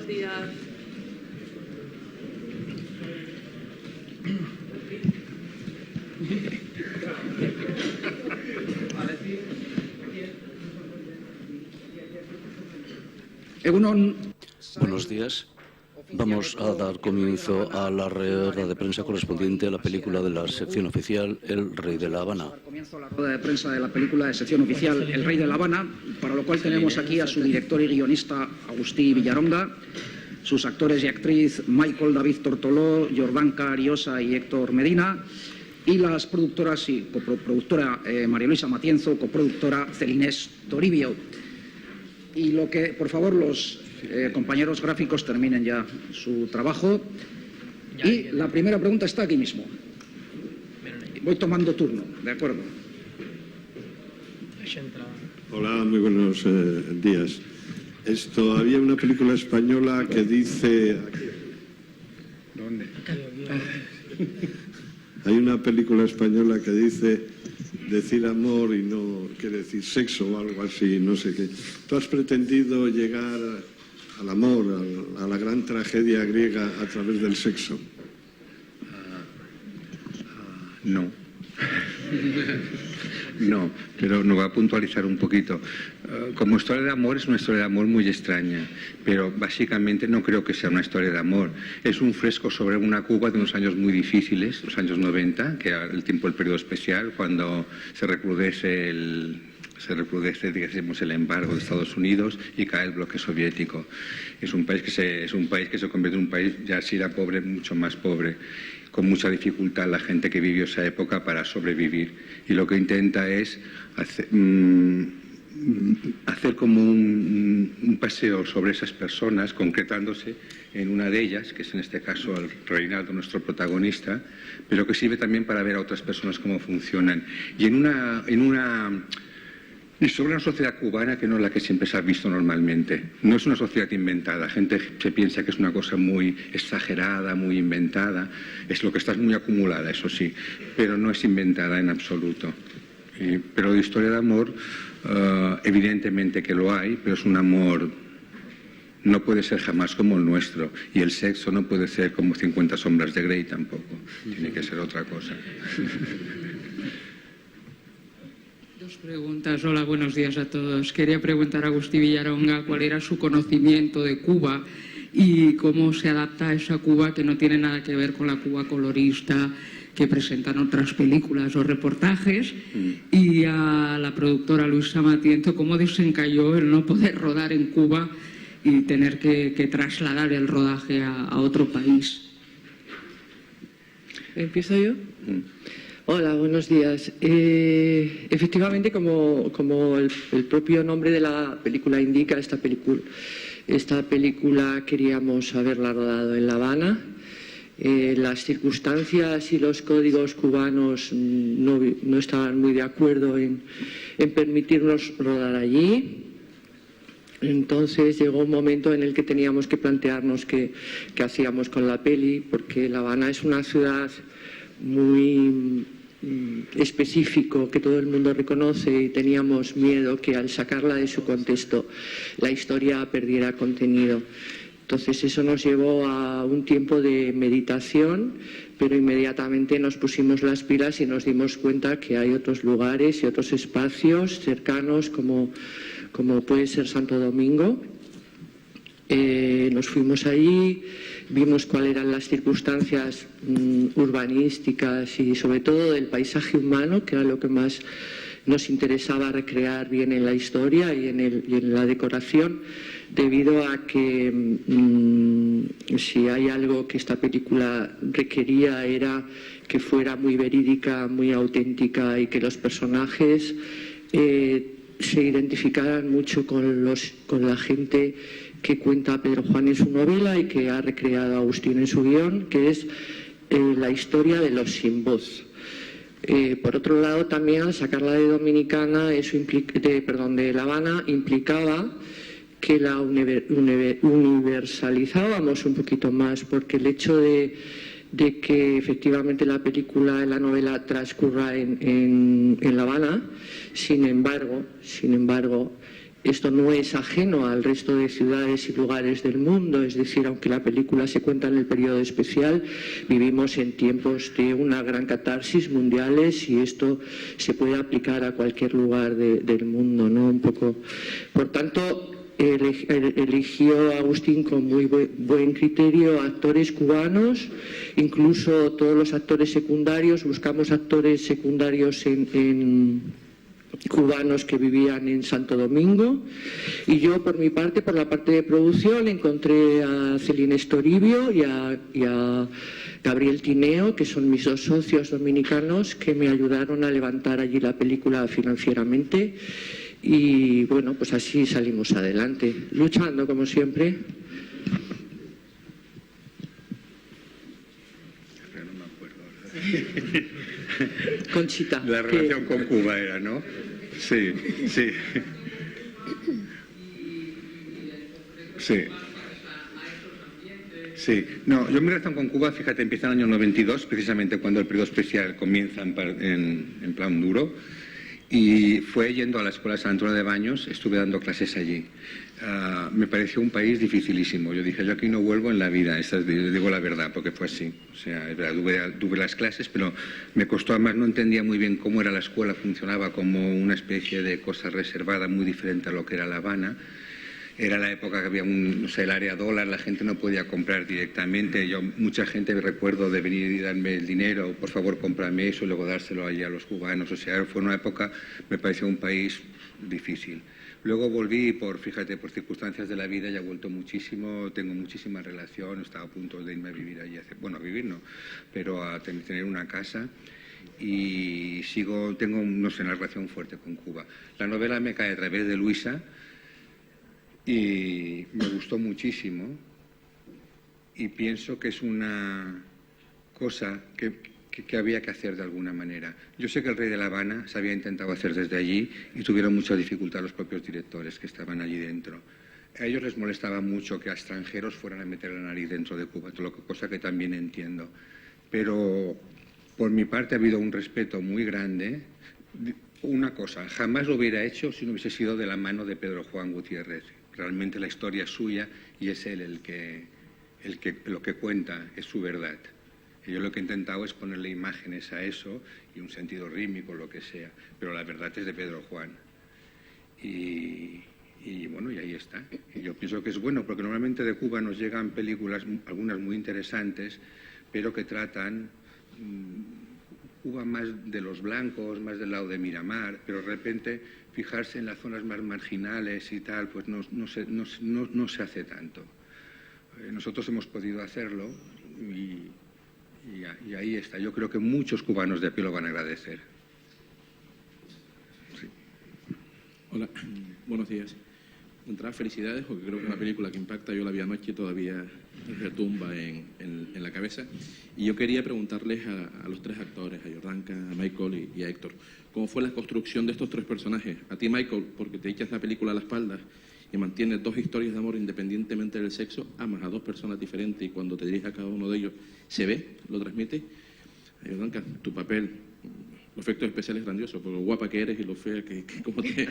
días. Buenos días. Vamos a dar comienzo a la rueda de prensa correspondiente a la película de la sección oficial El Rey de La Habana. Comienzo la rueda de prensa de la película de sección oficial El Rey de La Habana, para lo cual tenemos aquí a su director y guionista Agustí Villaronga, sus actores y actriz Michael David Tortoló, Jordanka Ariosa y Héctor Medina, y las productoras y coproductora María Luisa Matienzo, coproductora Celinés Toribio. Y lo que, por favor, los compañeros gráficos terminen ya su trabajo. Y la primera pregunta está aquí mismo. Voy tomando turno, ¿de acuerdo? Hola, muy buenos días. Había una película española que dice... ¿Dónde? Hay una película española que dice decir amor y no quiere decir sexo o algo así, no sé qué. ¿Tú has pretendido llegar al amor, a la gran tragedia griega a través del sexo? No. No, pero nos va a puntualizar un poquito. Como historia de amor es una historia de amor muy extraña, pero básicamente no creo que sea una historia de amor. Es un fresco sobre una Cuba de unos años muy difíciles, los años 90, que era el tiempo del periodo especial, cuando se recrudece digamos, el embargo de Estados Unidos y cae el bloque soviético. Es un país que se convierte en un país, ya si era pobre, mucho más pobre, con mucha dificultad la gente que vivió esa época para sobrevivir. Y lo que intenta es hacer como un paseo sobre esas personas, concretándose en una de ellas, que es en este caso el Reinaldo, nuestro protagonista, pero que sirve también para ver a otras personas cómo funcionan. Y sobre una sociedad cubana que no es la que siempre se ha visto normalmente. No es una sociedad inventada. La gente se piensa que es una cosa muy exagerada, muy inventada. Es lo que está muy acumulada, eso sí, pero no es inventada en absoluto. Pero de historia de amor, evidentemente que lo hay, pero es un amor... No puede ser jamás como el nuestro. Y el sexo no puede ser como 50 sombras de Grey tampoco. Tiene que ser otra cosa. Dos preguntas. Hola, buenos días a todos. Quería preguntar a Agustí Villaronga cuál era su conocimiento de Cuba y cómo se adapta a esa Cuba que no tiene nada que ver con la Cuba colorista que presentan otras películas o reportajes, y a la productora Luisa Matienzo cómo desencalló el no poder rodar en Cuba y tener que trasladar el rodaje a otro país. ¿Empiezo yo? Hola, buenos días. Efectivamente, como el propio nombre de la película indica, esta película queríamos haberla rodado en La Habana. Las circunstancias y los códigos cubanos no estaban muy de acuerdo en permitirnos rodar allí. Entonces llegó un momento en el que teníamos que plantearnos qué hacíamos con la peli, porque La Habana es una ciudad muy específico que todo el mundo reconoce, y teníamos miedo que al sacarla de su contexto la historia perdiera contenido. Entonces eso nos llevó a un tiempo de meditación, pero inmediatamente nos pusimos las pilas y nos dimos cuenta que hay otros lugares y otros espacios cercanos como puede ser Santo Domingo. Nos fuimos allí, vimos cuáles eran las circunstancias urbanísticas y sobre todo del paisaje humano, que era lo que más nos interesaba recrear bien en la historia y en la decoración, debido a que si hay algo que esta película requería era que fuera muy verídica, muy auténtica, y que los personajes se identificaran mucho con la gente que cuenta Pedro Juan en su novela y que ha recreado Agustín en su guión, que es la historia de los sin voz. Por otro lado, también al sacarla de Dominicana, de La Habana, implicaba que la universalizábamos un poquito más, porque el hecho de que efectivamente la película, la novela transcurra en La Habana, sin embargo, esto no es ajeno al resto de ciudades y lugares del mundo, es decir, aunque la película se cuenta en el periodo especial, vivimos en tiempos de una gran catarsis mundiales y esto se puede aplicar a cualquier lugar del mundo, ¿no? Un poco. Por tanto, eligió Agustín con muy buen criterio actores cubanos, incluso todos los actores secundarios, buscamos actores secundarios en cubanos que vivían en Santo Domingo, y yo por mi parte, por la parte de producción, encontré a Celina Estoribio y a Gabriel Tineo, que son mis dos socios dominicanos que me ayudaron a levantar allí la película financieramente, y bueno, pues así salimos adelante, luchando como siempre. Pero no me acuerdo. Conchita. La relación con Cuba era, ¿no? Sí, sí. Sí. Sí. No, yo mi relación con Cuba, fíjate, empieza en el año 92, precisamente cuando el periodo especial comienza en plan duro. Y fue yendo a la Escuela San Antonio de Baños, estuve dando clases allí. Me pareció un país dificilísimo. Yo dije, yo aquí no vuelvo en la vida, digo la verdad, porque fue así. O sea, es verdad, tuve las clases, pero me costó, además no entendía muy bien cómo era la escuela, funcionaba como una especie de cosa reservada, muy diferente a lo que era La Habana. Era la época que había el área dólar, la gente no podía comprar directamente. Yo, mucha gente me recuerdo de venir y darme el dinero, por favor, cómprame eso, y luego dárselo allí a los cubanos. O sea, fue una época, me pareció un país difícil. Luego volví, por circunstancias de la vida, ya he vuelto muchísimo, tengo muchísima relación, estaba a punto de irme a vivir allí, a vivir no, pero a tener una casa. Y tengo, no sé, una relación fuerte con Cuba. La novela me cae a través de Luisa, y me gustó muchísimo y pienso que es una cosa que había que hacer de alguna manera. Yo sé que El Rey de La Habana se había intentado hacer desde allí y tuvieron mucha dificultad los propios directores que estaban allí dentro. A ellos les molestaba mucho que a extranjeros fueran a meter la nariz dentro de Cuba, cosa que también entiendo. Pero por mi parte ha habido un respeto muy grande. Una cosa, jamás lo hubiera hecho si no hubiese sido de la mano de Pedro Juan Gutiérrez. Realmente la historia es suya y es él lo que cuenta es su verdad. Y yo lo que he intentado es ponerle imágenes a eso y un sentido rítmico, lo que sea, pero la verdad es de Pedro Juan. Y bueno, y ahí está. Y yo pienso que es bueno, porque normalmente de Cuba nos llegan películas, algunas muy interesantes, pero que tratan Cuba más de los blancos, más del lado de Miramar, pero de repente fijarse en las zonas más marginales y tal, pues no se hace tanto. Nosotros hemos podido hacerlo y ahí está. Yo creo que muchos cubanos de a pie lo van a agradecer. Sí. Hola, buenos días. De entrada, felicidades, porque creo que es una película que impacta. Yo la vi anoche y todavía retumba en la cabeza. Y yo quería preguntarles a los tres actores, a Jordanka, a Michael y a Héctor, ¿cómo fue la construcción de estos tres personajes? A ti, Michael, porque te echas la película a la espalda y mantienes dos historias de amor independientemente del sexo, amas a dos personas diferentes y cuando te diriges a cada uno de ellos se ve, lo transmite. A Jordanka, tu papel, los efectos especiales grandiosos, por lo guapa que eres y lo fea que como te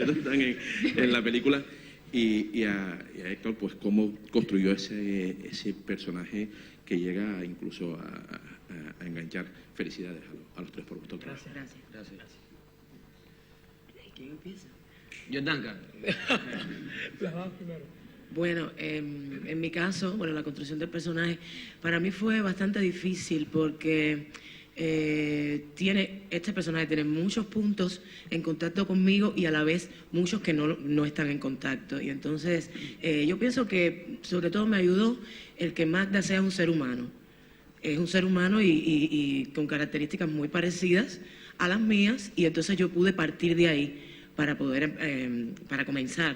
están en la película. Y a Héctor, pues cómo construyó ese personaje que llega incluso a enganchar. Felicidades a los tres por vuestro trabajo. Gracias. ¿Quién empieza? Jordanka. Bueno, en mi caso, la construcción del personaje para mí fue bastante difícil porque este personaje tiene muchos puntos en contacto conmigo y a la vez muchos que no están en contacto. Y entonces yo pienso que sobre todo me ayudó el que Magda sea un ser humano. Es un ser humano y con características muy parecidas a las mías, y entonces yo pude partir de ahí para comenzar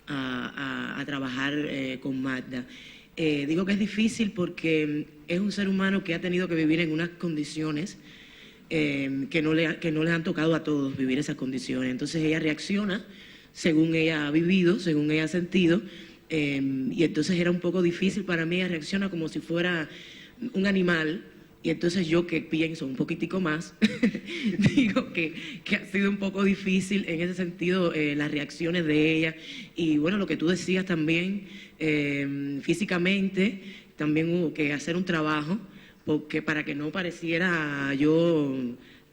a trabajar con Magda. Digo que es difícil porque es un ser humano que ha tenido que vivir en unas condiciones que no le han tocado a todos vivir esas condiciones. Entonces ella reacciona según ella ha vivido, según ella ha sentido, y entonces era un poco difícil para mí. Ella reacciona como si fuera un animal Y entonces yo, que pienso un poquitico más, digo que ha sido un poco difícil en ese sentido las reacciones de ella. Y bueno, lo que tú decías también, físicamente también hubo que hacer un trabajo, porque para que no pareciera yo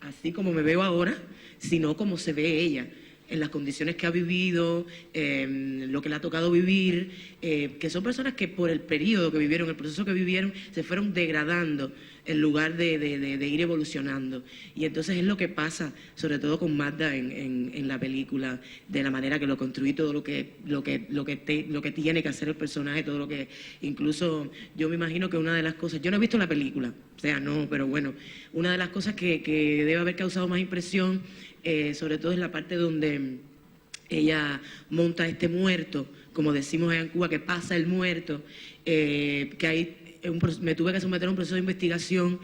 así como me veo ahora, sino como se ve ella, en las condiciones que ha vivido, lo que le ha tocado vivir, que son personas que por el periodo que vivieron, el proceso que vivieron, se fueron degradando en lugar de ir evolucionando. Y entonces es lo que pasa, sobre todo con Magda en la película, de la manera que lo construí, todo lo que tiene que hacer el personaje, todo lo que, incluso yo me imagino que una de las cosas, yo no he visto la película, o sea, no, pero bueno, una de las cosas que debe haber causado más impresión, sobre todo es la parte donde ella monta este muerto, como decimos allá en Cuba, que pasa el muerto, que ahí me tuve que someter a un proceso de investigación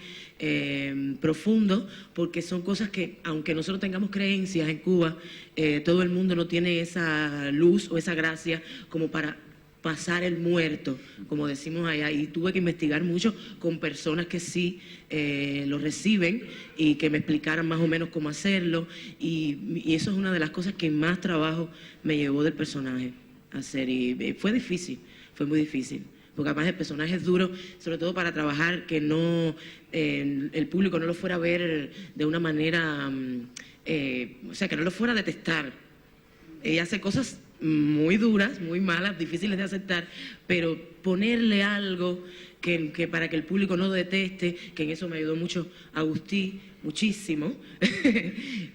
profundo, porque son cosas que, aunque nosotros tengamos creencias en Cuba, todo el mundo no tiene esa luz o esa gracia como para pasar el muerto, como decimos allá, y tuve que investigar mucho con personas que sí lo reciben y que me explicaran más o menos cómo hacerlo, y eso es una de las cosas que más trabajo me llevó del personaje hacer, y fue difícil, fue muy difícil, porque además el personaje es duro, sobre todo para trabajar, que no el público no lo fuera a ver de una manera, o sea, que no lo fuera a detestar. Ella hace cosas muy duras, muy malas, difíciles de aceptar, pero ponerle algo que para que el público no lo deteste, que en eso me ayudó mucho Agustí, muchísimo,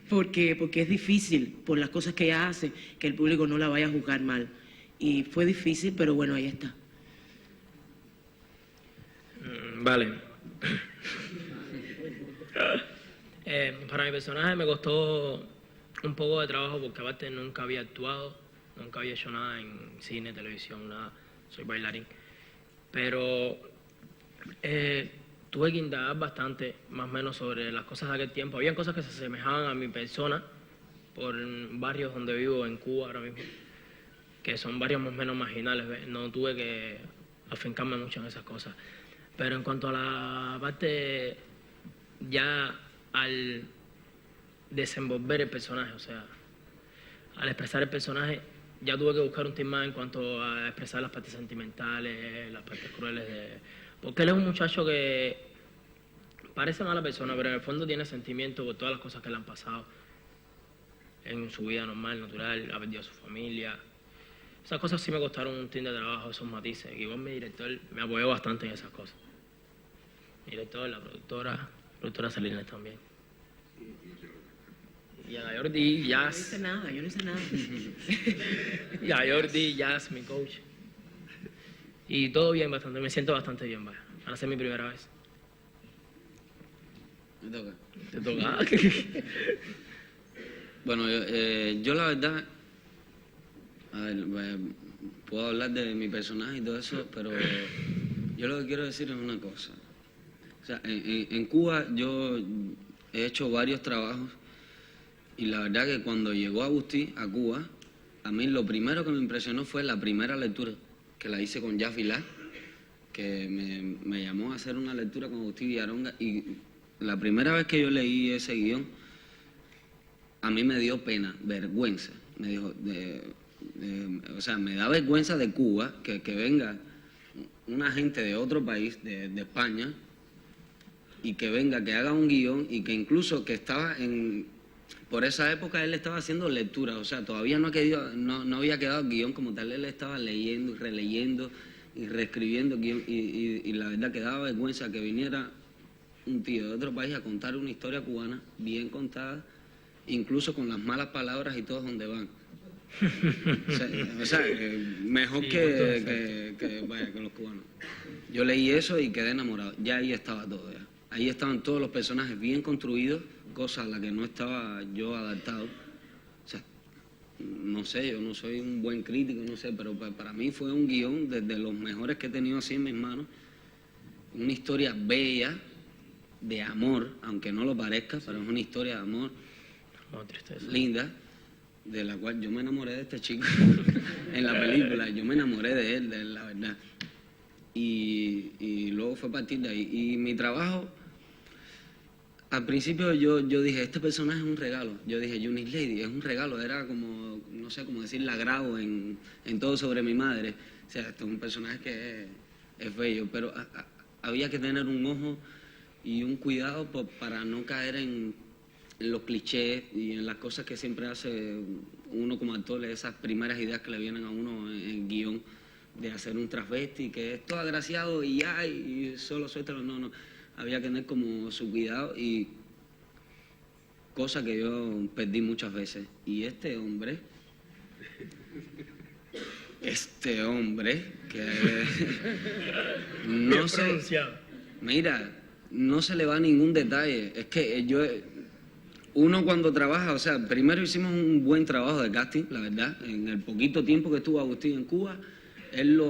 porque es difícil, por las cosas que ella hace, que el público no la vaya a juzgar mal. Y fue difícil, pero bueno, ahí está. Vale. Para mi personaje me costó un poco de trabajo porque aparte nunca había actuado, nunca había hecho nada en cine, televisión, nada. Soy bailarín. Pero tuve que indagar bastante, más o menos, sobre las cosas de aquel tiempo. Habían cosas que se asemejaban a mi persona por barrios donde vivo en Cuba ahora mismo, que son barrios más o menos marginales. ¿Ves? No tuve que afincarme mucho en esas cosas. Pero en cuanto a la parte, ya al desenvolver el personaje, o sea, al expresar el personaje, ya tuve que buscar un tema en cuanto a expresar las partes sentimentales, las partes crueles porque él es un muchacho que parece mala persona, pero en el fondo tiene sentimientos por todas las cosas que le han pasado en su vida normal, natural, ha perdido a su familia. Esas cosas sí me costaron un tin de trabajo, esos matices. Igual mi director me apoyó bastante en esas cosas. Mi director, la productora Celina también. Y a Jordi, Jazz. Yo no hice nada. Y a Jordi, Jazz, mi coach. Y todo bien bastante, me siento bastante bien, vaya. Para ser mi primera vez. Me toca. ¿Te toca? Bueno, yo la verdad, a ver, puedo hablar de mi personaje y todo eso, pero yo lo que quiero decir es una cosa. O sea, en Cuba yo he hecho varios trabajos y la verdad que cuando llegó Agustí a Cuba, a mí lo primero que me impresionó fue la primera lectura, que la hice con Jaffi Lá, que me llamó a hacer una lectura con Agustí Villaronga, y la primera vez que yo leí ese guión, a mí me dio pena, vergüenza. Me dijo, o sea, me da vergüenza de Cuba que venga una gente de otro país, de España, y que venga, que haga un guión, y que incluso que estaba por esa época él estaba haciendo lecturas, o sea, todavía no había quedado el guión como tal, él estaba leyendo y releyendo y reescribiendo guión, y la verdad que daba vergüenza que viniera un tío de otro país a contar una historia cubana bien contada, incluso con las malas palabras y todos donde van. O sea, mejor sí, que los cubanos. Yo leí eso y quedé enamorado, ya ahí estaba todo ya. Ahí estaban todos los personajes bien construidos, cosa a la que no estaba yo adaptado. O sea, no sé, yo no soy un buen crítico, no sé, pero para mí fue un guión de los mejores que he tenido así en mis manos. Una historia bella, de amor, aunque no lo parezca, pero es una historia de amor linda, de la cual yo me enamoré de este chico en la película. Yo me enamoré de él, la verdad. Y luego fue a partir de ahí. Y mi trabajo Al principio yo dije, este personaje es un regalo. Yo dije, Eunice Lady, es un regalo. Era como, no sé, como decir lagrado en todo sobre mi madre. O sea, este es un personaje que es bello, pero había que tener un ojo y un cuidado para no caer en los clichés y en las cosas que siempre hace uno como actor, esas primeras ideas que le vienen a uno en guión, de hacer un transvesti que es todo agraciado y ya, y solo suéltalo. No. Había que tener como su cuidado, y cosa que yo perdí muchas veces. Y este hombre que no se, mira, no se le va ningún detalle. Es que uno cuando trabaja, o sea, primero hicimos un buen trabajo de casting, la verdad. En el poquito tiempo que estuvo Agustín en Cuba, él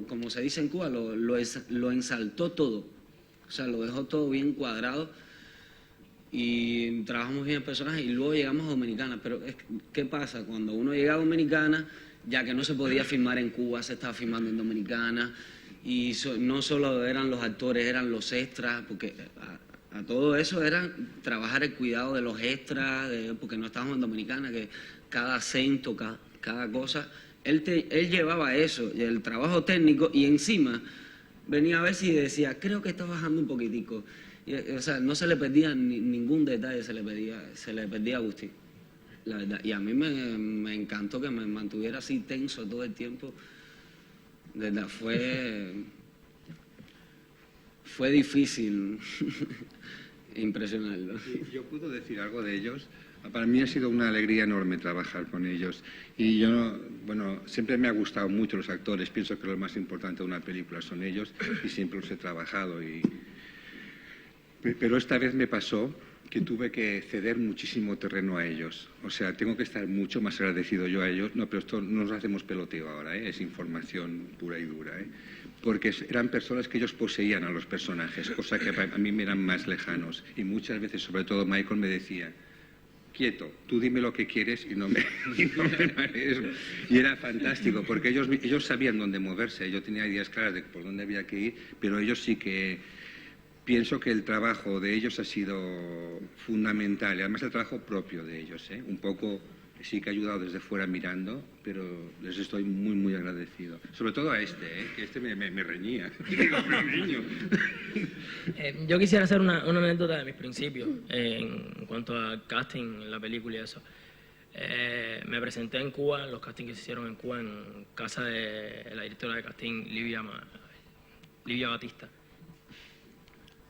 como se dice en Cuba, lo ensaltó todo. O sea, lo dejó todo bien cuadrado y trabajamos bien el personaje, y luego llegamos a Dominicana. Pero ¿qué pasa? Cuando uno llega a Dominicana, ya que no se podía filmar en Cuba, se estaba filmando en Dominicana, y no solo eran los actores, eran los extras, porque a todo eso era trabajar el cuidado de los extras, porque no estábamos en Dominicana, que cada acento, cada cosa, él llevaba eso, el trabajo técnico, y encima venía a ver si decía, creo que está bajando un poquitico. O sea, no se le perdía ningún detalle, se le perdía a Agustín, la verdad. Y a mí me encantó que me mantuviera así tenso todo el tiempo. De verdad, fue difícil impresionarlo. Yo puedo decir algo de ellos. Para mí ha sido una alegría enorme trabajar con ellos. Y siempre me ha gustado mucho los actores. Pienso que lo más importante de una película son ellos, y siempre los he trabajado. Pero esta vez me pasó que tuve que ceder muchísimo terreno a ellos. O sea, tengo que estar mucho más agradecido yo a ellos. No, pero esto no nos hacemos peloteo ahora, es información pura y dura. Porque eran personas que ellos poseían a los personajes, cosa que a mí me eran más lejanos. Y muchas veces, sobre todo Michael, me decía, quieto, tú dime lo que quieres y no me marees. Y era fantástico, porque ellos sabían dónde moverse. Yo tenía ideas claras de por dónde había que ir, pero ellos sí que... Pienso que el trabajo de ellos ha sido fundamental, y además el trabajo propio de ellos. Un poco sí que ha ayudado desde fuera mirando, pero les estoy muy, muy agradecido. Sobre todo a que me reñía. Yo quisiera hacer una anécdota de mis principios en cuanto a casting en la película y eso. Me presenté en Cuba, los castings que se hicieron en Cuba, en casa de la directora de casting, Livia Batista.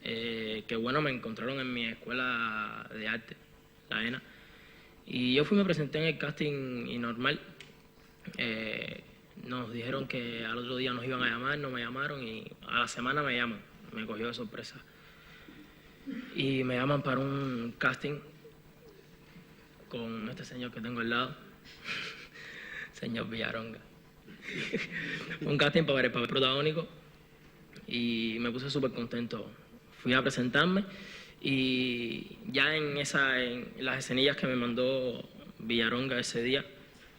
Que bueno, me encontraron en mi escuela de arte, la ENA, y yo me presenté en el casting y normal. Nos dijeron que al otro día nos iban a llamar, no me llamaron, y a la semana me llaman, me cogió de sorpresa. Y me llaman para un casting con este señor que tengo al lado, señor Villaronga. Un casting para el papel protagónico, y me puse súper contento. Fui a presentarme, y ya en las escenillas que me mandó Villaronga ese día,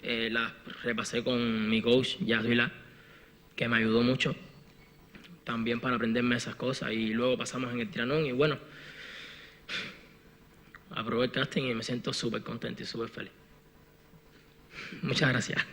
las repasé con mi coach, Jazz Vilá, que me ayudó mucho también para aprenderme esas cosas, y luego pasamos en el Trianón, y bueno, aprobé el casting y me siento súper contento y súper feliz. Muchas gracias.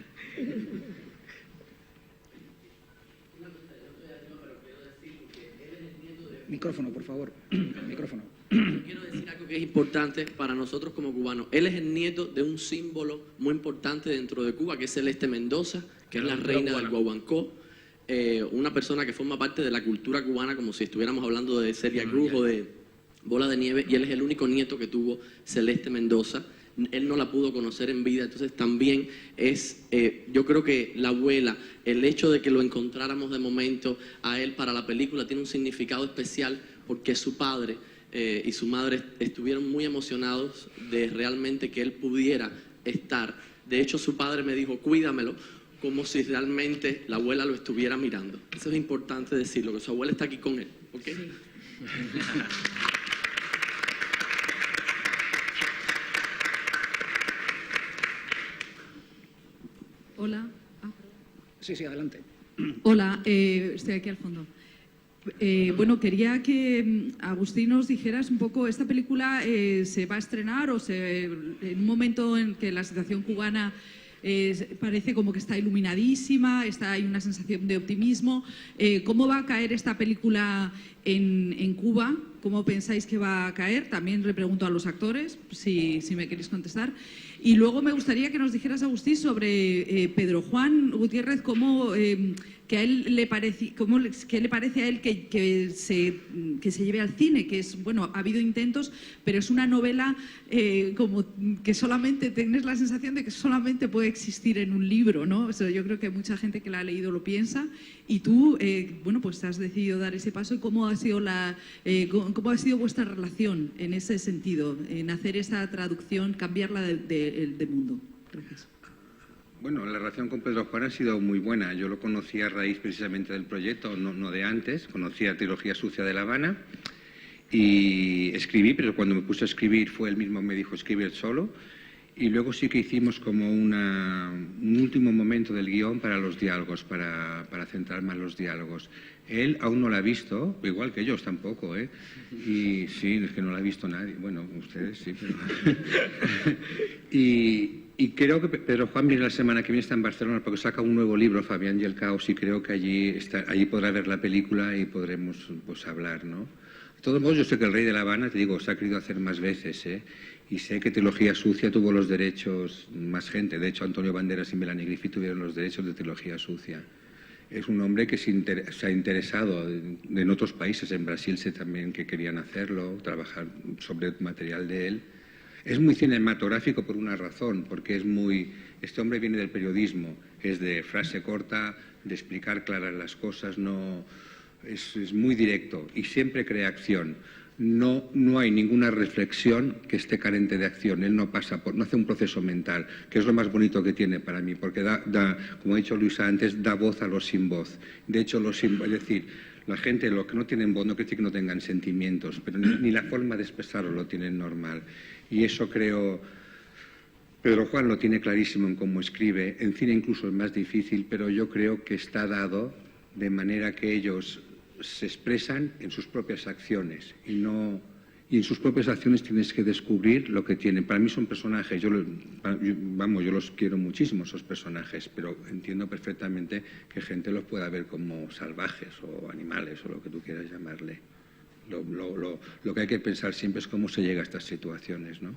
Micrófono, por favor. Micrófono. Quiero decir algo que es importante para nosotros como cubanos. Él es el nieto de un símbolo muy importante dentro de Cuba, que es Celeste Mendoza, que es la reina del guaguancó. Una persona que forma parte de la cultura cubana, como si estuviéramos hablando de Celia Cruz o de Bola de Nieve, y él es el único nieto que tuvo Celeste Mendoza. Él no la pudo conocer en vida, entonces también es, yo creo que la abuela, el hecho de que lo encontráramos de momento a él para la película tiene un significado especial, porque su padre y su madre estuvieron muy emocionados de realmente que él pudiera estar. De hecho, su padre me dijo, cuídamelo, como si realmente la abuela lo estuviera mirando. Eso es importante decirlo, que su abuela está aquí con él, ¿ok? Sí. Hola. Sí, adelante. Hola, estoy aquí al fondo. Bueno, quería que Agustín nos dijeras un poco, esta película se va a estrenar en un momento en que la situación cubana parece como que está iluminadísima, hay una sensación de optimismo. ¿Cómo va a caer esta película en Cuba? ¿Cómo pensáis que va a caer? También le pregunto a los actores, si me queréis contestar. Y luego me gustaría que nos dijeras, Agustín, sobre Pedro Juan Gutiérrez, qué le parece a él que se lleve al cine, que es, bueno, ha habido intentos, pero es una novela como que solamente tienes la sensación de que solamente puede existir en un libro, ¿no? O sea, yo creo que mucha gente que la ha leído lo piensa, y tú, bueno, pues has decidido dar ese paso. ¿Y cómo ha sido cómo ha sido vuestra relación en ese sentido, en hacer esa traducción, cambiarla de mundo? Gracias. Bueno, la relación con Pedro Juan ha sido muy buena. Yo lo conocí a raíz precisamente del proyecto, no de antes. Conocí a Trilogía Sucia de La Habana y escribí, pero cuando me puse a escribir fue él mismo me dijo escribir solo. Y luego sí que hicimos como un último momento del guión para los diálogos, para centrar más los diálogos. Él aún no la ha visto, igual que ellos tampoco, ¿eh? Y sí, es que no la ha visto nadie. Bueno, ustedes sí, pero... Y creo que Pedro Juan viene la semana que viene, está en Barcelona porque saca un nuevo libro, Fabián y el caos, y creo que allí podrá ver la película y podremos pues hablar, ¿no? De todos modos, yo sé que El Rey de La Habana, te digo, se ha querido hacer más veces, ¿eh? Y sé que Trilogía Sucia tuvo los derechos más gente. De hecho, Antonio Banderas y Melanie Griffith tuvieron los derechos de Trilogía Sucia. Es un hombre que se ha interesado en otros países. En Brasil sé también que querían hacerlo, trabajar sobre material de él. Es muy cinematográfico por una razón, porque este hombre viene del periodismo, es de frase corta, de explicar claras las cosas, es muy directo y siempre crea acción. No hay ninguna reflexión que esté carente de acción. Él no hace un proceso mental, que es lo más bonito que tiene para mí, porque como ha dicho Luisa antes, da voz a los sin voz. De hecho, es decir, la gente, los que no tienen voz, no quiere decir que no tengan sentimientos, pero ni la forma de expresarlo lo tienen normal. Y eso creo, Pedro Juan lo tiene clarísimo en cómo escribe. En cine incluso es más difícil, pero yo creo que está dado de manera que ellos se expresan en sus propias acciones y en sus propias acciones tienes que descubrir lo que tienen. Para mí son personajes, yo los quiero muchísimo esos personajes, pero entiendo perfectamente que gente los pueda ver como salvajes o animales o lo que tú quieras llamarle. Lo que hay que pensar siempre es cómo se llega a estas situaciones, ¿no?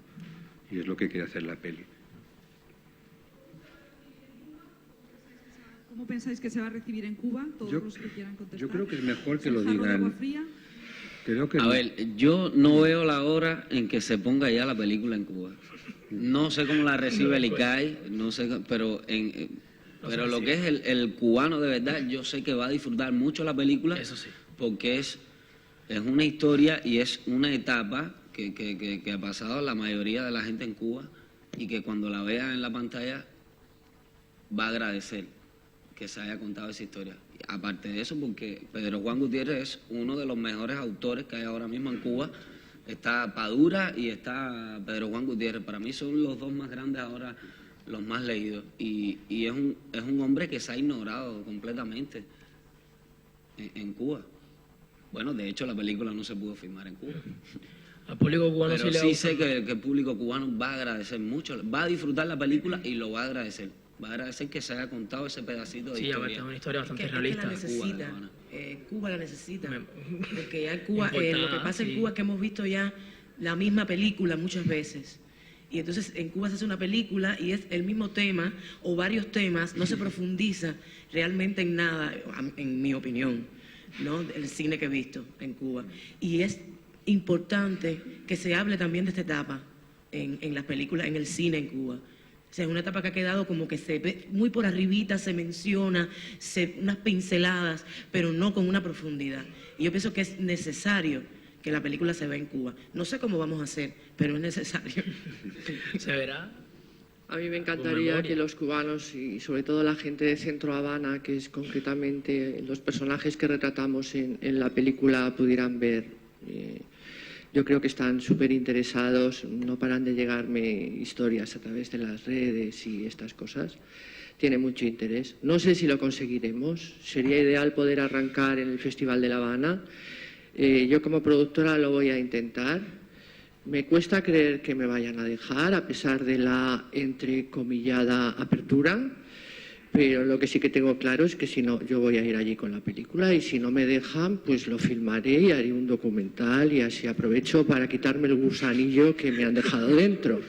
Y es lo que quiere hacer la peli. ¿Cómo pensáis que se va a recibir en Cuba? Todos los que quieran contestar. Yo creo que es mejor que lo digan. A ver, yo no veo la hora en que se ponga ya la película en Cuba. No sé cómo la recibe el ICAI, no sé, pero lo que es el cubano de verdad, yo sé que va a disfrutar mucho la película. Eso sí. Porque es una historia y es una etapa que ha pasado la mayoría de la gente en Cuba y que cuando la vea en la pantalla va a agradecer que se haya contado esa historia. Aparte de eso, porque Pedro Juan Gutiérrez es uno de los mejores autores que hay ahora mismo en Cuba. Está Padura y está Pedro Juan Gutiérrez. Para mí son los dos más grandes ahora, los más leídos. Y es un hombre que se ha ignorado completamente en Cuba. Bueno, de hecho la película no se pudo filmar en Cuba. Al público cubano pero sí sé que el público cubano va a agradecer mucho, va a disfrutar la película y lo va a agradecer. Va a agradecer que se haya contado ese pedacito de historia. Sí, es una historia bastante realista. La necesita, Cuba la necesita. Porque ya Cuba, lo que pasa en Cuba es que hemos visto ya la misma película muchas veces. Y entonces en Cuba se hace una película y es el mismo tema o varios temas, no se profundiza realmente en nada, en mi opinión, ¿no? El cine que he visto en Cuba. Y es importante que se hable también de esta etapa en las películas, en el cine en Cuba. O sea, es una etapa que ha quedado como que se ve muy por arribita, se menciona, unas pinceladas, pero no con una profundidad. Y yo pienso que es necesario que la película se vea en Cuba. No sé cómo vamos a hacer, pero es necesario. ¿Se verá? A mí me encantaría que los cubanos y sobre todo la gente de Centro Habana, que es concretamente los personajes que retratamos en la película, pudieran ver Yo creo que están súper interesados, no paran de llegarme historias a través de las redes y estas cosas. Tiene mucho interés. No sé si lo conseguiremos. Sería ideal poder arrancar en el Festival de La Habana. Yo como productora lo voy a intentar. Me cuesta creer que me vayan a dejar, a pesar de la entrecomillada apertura. Pero lo que sí que tengo claro es que si no, yo voy a ir allí con la película y si no me dejan, pues lo filmaré y haré un documental y así aprovecho para quitarme el gusanillo que me han dejado dentro.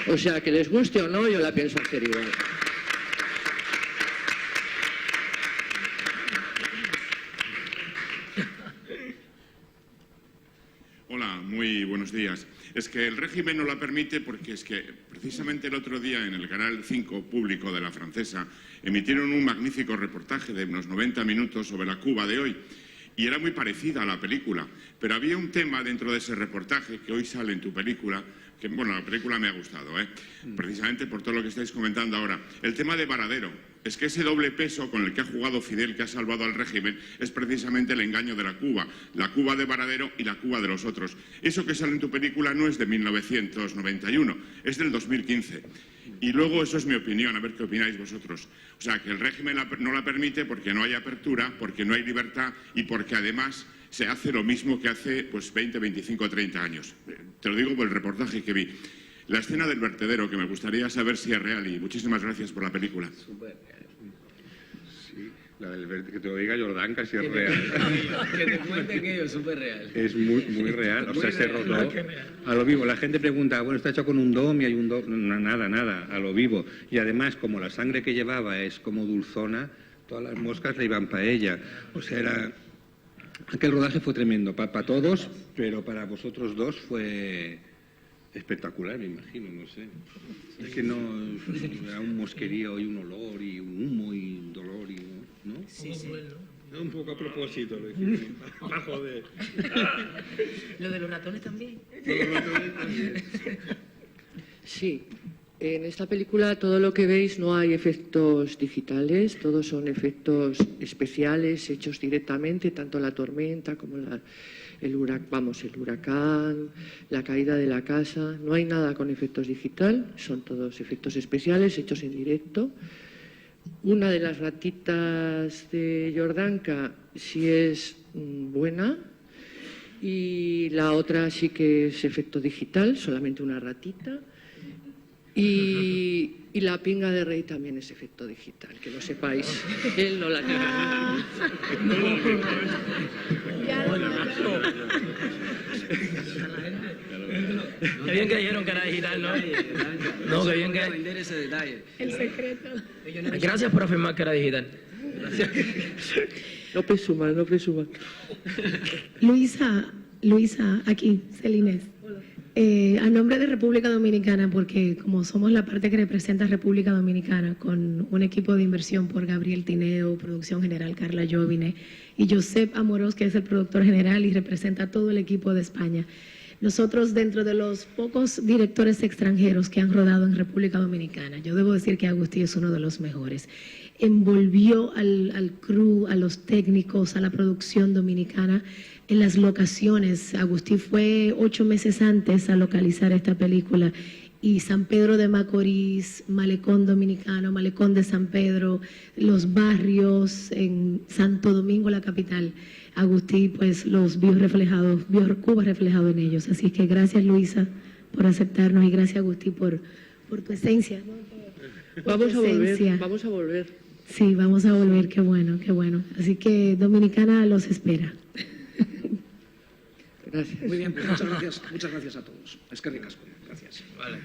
O sea, que les guste o no, yo la pienso hacer igual. Hola, muy buenos días. Es que el régimen no la permite porque es que precisamente el otro día en el Canal 5 público de la Francesa emitieron un magnífico reportaje de unos 90 minutos sobre la Cuba de hoy y era muy parecida a la película, pero había un tema dentro de ese reportaje que hoy sale en tu película, que bueno, la película me ha gustado, precisamente por todo lo que estáis comentando ahora. El tema de Varadero. Es que ese doble peso con el que ha jugado Fidel, que ha salvado al régimen, es precisamente el engaño de la Cuba de Varadero y la Cuba de los otros. Eso que sale en tu película no es de 1991, es del 2015. Y luego, eso es mi opinión, a ver qué opináis vosotros. O sea, que el régimen no la permite porque no hay apertura, porque no hay libertad y porque además se hace lo mismo que hace 20, 25, 30 años. Te lo digo por el reportaje que vi. La escena del vertedero, que me gustaría saber si es real, y muchísimas gracias por la película. Sí, la del que te lo diga Jordanka si es real. Que te cuente que es súper real. Es muy real, o sea, se rodó a lo vivo. La gente pregunta, bueno, está hecho con un dom y hay un dom. No, nada, a lo vivo. Y además, como la sangre que llevaba es como dulzona, todas las moscas le iban para ella. O sea, aquel rodaje fue tremendo, para todos, pero para vosotros dos fue espectacular, me imagino, no sé. Es que no era un mosquerío y un olor y un humo y un dolor y ¿no? Sí. Un poco a propósito, lo dije, para joder. Lo de los ratones también. Sí, en esta película todo lo que veis no hay efectos digitales, todos son efectos especiales hechos directamente, tanto la tormenta como el huracán, la caída de la casa. No hay nada con efectos digital, son todos efectos especiales hechos en directo. Una de las ratitas de Jordanka sí es buena y la otra sí que es efecto digital, solamente una ratita. Y la pinga de Rey también es efecto digital, que lo sepáis. Él no la tiene. Qué bien que dijeron que era digital, ¿no? No, qué bien que... vender ese detalle. El secreto. Gracias por afirmar que era digital. No presuman. Luisa, aquí, Celines. A nombre de República Dominicana, porque como somos la parte que representa a República Dominicana, con un equipo de inversión por Gabriel Tineo, producción general Carla Jovine, y Josep Amorós, que es el productor general y representa a todo el equipo de España. Nosotros, dentro de los pocos directores extranjeros que han rodado en República Dominicana, yo debo decir que Agustí es uno de los mejores. Envolvió al crew, a los técnicos, a la producción dominicana en las locaciones. Agustí fue 8 meses antes a localizar esta película y San Pedro de Macorís, Malecón Dominicano, Malecón de San Pedro, los barrios en Santo Domingo, la capital. Agustí pues los vio Cuba reflejado en ellos. Así que gracias, Luisa, por aceptarnos y gracias, Agustí, por tu esencia, ¿no? Vamos a volver. Sí, vamos a volver, qué bueno. Así que Dominicana los espera. Gracias. Muy bien, pues muchas gracias a todos. Es que ricasco. Gracias. Vale.